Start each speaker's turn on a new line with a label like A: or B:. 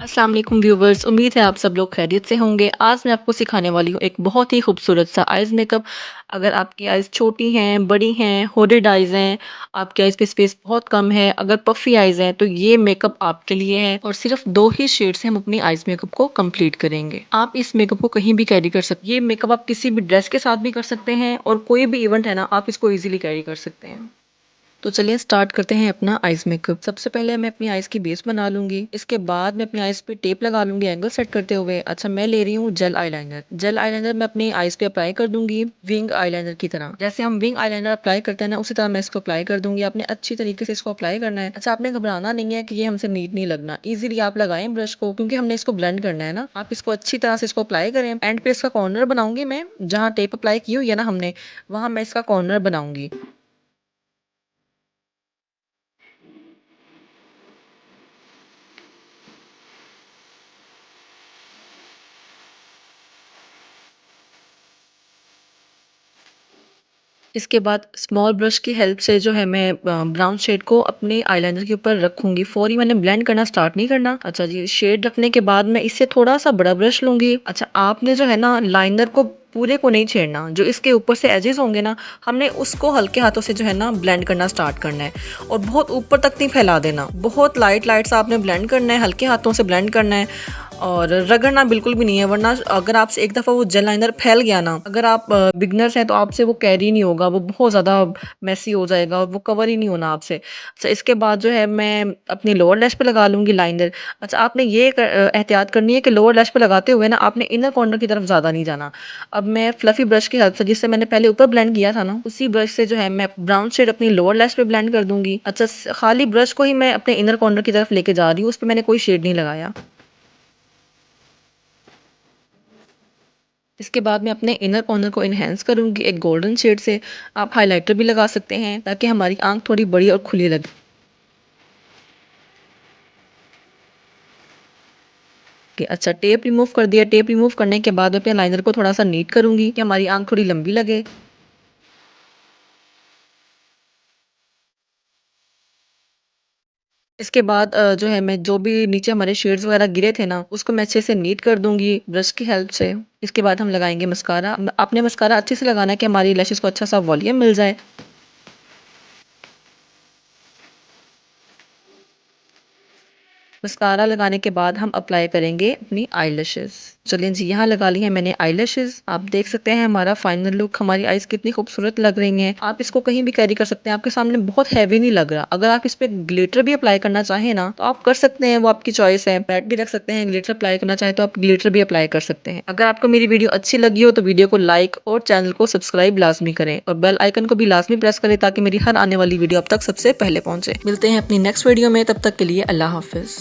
A: अस्सलाम वालेकुम व्यूवर्स, उम्मीद है आप सब लोग खैरियत से होंगे। आज मैं आपको सिखाने वाली हूँ एक बहुत ही खूबसूरत सा आइज़ मेकअप। अगर आपकी आइज़ छोटी हैं, बड़ी हैं, होडेड आइज़ हैं, आपकी आइज़ पे स्पेस बहुत कम है, अगर पफ़ी आइज़ हैं, तो ये मेकअप आपके लिए है और सिर्फ 2 ही शेड से हम अपनी आइज़ मेकअप को कंप्लीट करेंगे। आप इस मेकअप को कहीं भी कैरी कर सकते हैं। ये मेकअप आप किसी भी ड्रेस के साथ भी कर सकते हैं और कोई भी इवेंट है ना, आप इसको ईज़िली कैरी कर सकते हैं। तो चलिए स्टार्ट करते हैं अपना आइज़ मेकअप। सबसे पहले मैं अपनी आइज़ की बेस बना लूँगी। इसके बाद मैं अपनी आइज़ पे टेप लगा लूँगी एंगल सेट करते हुए। अच्छा, मैं ले रही हूँ जेल आईलाइनर। जेल आईलाइनर मैं अपनी आइज़ पे अप्लाई कर दूँगी विंग आईलाइनर की तरह। जैसे हम विंग आईलाइनर अप्लाई करते हैं ना, उसी तरह मैं इसको अप्लाई कर दूँगी। आपने अच्छी तरीके से इसको अप्लाई करना है। अच्छा, आपने घबराना नहीं है कि ये हमसे नीट नहीं लगना। ईज़िली आप लगाएँ ब्रश को, क्योंकि हमने इसको ब्लेंड करना है ना। आप इसको अच्छी तरह से इसको अप्लाई करें। एंड पे इसका कॉर्नर बनाऊँगी मैं, जहाँ टेप अप्लाई की हुई है ना हमने, वहाँ मैं इसका कॉर्नर बनाऊँगी। इसके बाद स्मॉल ब्रश की हेल्प से जो है मैं ब्राउन शेड को अपने आईलाइनर के ऊपर रखूंगी। फौरी मैंने ब्लेंड करना स्टार्ट नहीं करना। अच्छा जी, शेड रखने के बाद मैं इससे थोड़ा सा बड़ा ब्रश लूंगी। अच्छा, आपने जो है ना लाइनर को पूरे को नहीं छेड़ना, जो इसके ऊपर से एजेस होंगे ना, हमने उसको हल्के हाथों से जो है ना ब्लेंड करना स्टार्ट करना है और बहुत ऊपर तक नहीं फैला देना। बहुत लाइट लाइट सा आपने ब्लेंड करना है, हल्के हाथों से ब्लेंड करना है और रगड़ना बिल्कुल भी नहीं है, वरना अगर आपसे एक दफ़ा वो जेल लाइनर फैल गया ना, अगर आप बिगनर्स हैं तो आपसे वो कैरी नहीं होगा, वो बहुत ज़्यादा मैसी हो जाएगा और वो कवर ही नहीं होना आपसे। अच्छा, इसके बाद जो है मैं अपनी लोअर लैश पे लगा लूँगी लाइनर। अच्छा, आपने ये एहतियात करनी है कि लोअर लैश पे लगाते हुए ना आपने इनर कॉर्नर की तरफ ज़्यादा नहीं जाना। अब मैं फ्लफ़ी ब्रश की हेल्प से, जिससे मैंने पहले ऊपर ब्लेंड किया था ना, उसी ब्रश से जो है मैं ब्राउन शेड अपनी लोअर लैश पे ब्लेंड कर दूँगी। अच्छा, खाली ब्रश को ही मैं अपने इनर कॉर्नर की तरफ लेके जा रही हूँ, उस पे मैंने कोई शेड नहीं लगाया। इसके बाद मैं अपने इनर कॉर्नर को इन्हेंस करूँगी एक गोल्डन शेड से। आप हाइलाइटर भी लगा सकते हैं ताकि हमारी आँख थोड़ी बड़ी और खुली लगे। कि अच्छा, टेप रिमूव कर दिया। टेप रिमूव करने के बाद मैं अपने लाइनर को थोड़ा सा नीट करूँगी कि हमारी आँख थोड़ी लंबी लगे। इसके बाद जो है मैं जो भी नीचे हमारे शेड्स वगैरह गिरे थे ना, उसको मैं अच्छे से नीट कर दूँगी ब्रश की हेल्प से। इसके बाद हम लगाएँगे मस्कारा। आपने मस्कारा अच्छे से लगाना है कि हमारी लैशेज़ को अच्छा सा वॉल्यूम मिल जाए। मस्कारा लगाने के बाद हम अप्लाई करेंगे अपनी आईलैशेस। चलिए जी, यहाँ लगा ली है मैंने आईलैशेस। आप देख सकते हैं हमारा फाइनल लुक, हमारी आईज कितनी खूबसूरत लग रही हैं। आप इसको कहीं भी कैरी कर सकते हैं, आपके सामने बहुत हैवी नहीं लग रहा। अगर आप इस पे ग्लिटर भी अप्लाई करना चाहें ना, तो आप कर सकते हैं, वो आपकी चॉइस है। पैड भी रख सकते हैं, ग्लिटर अप्लाई करना चाहें तो आप ग्लिटर भी अप्लाई कर सकते हैं। अगर आपको मेरी वीडियो अच्छी लगी हो तो वीडियो को लाइक और चैनल को सब्सक्राइब लाजमी करें और बेल आइकन को भी लाजमी प्रेस करें ताकि मेरी हर आने वाली वीडियो अब तक सबसे पहले पहुंचे। मिलते हैं अपनी नेक्स्ट वीडियो में, तब तक के लिए अल्लाह हाफिज।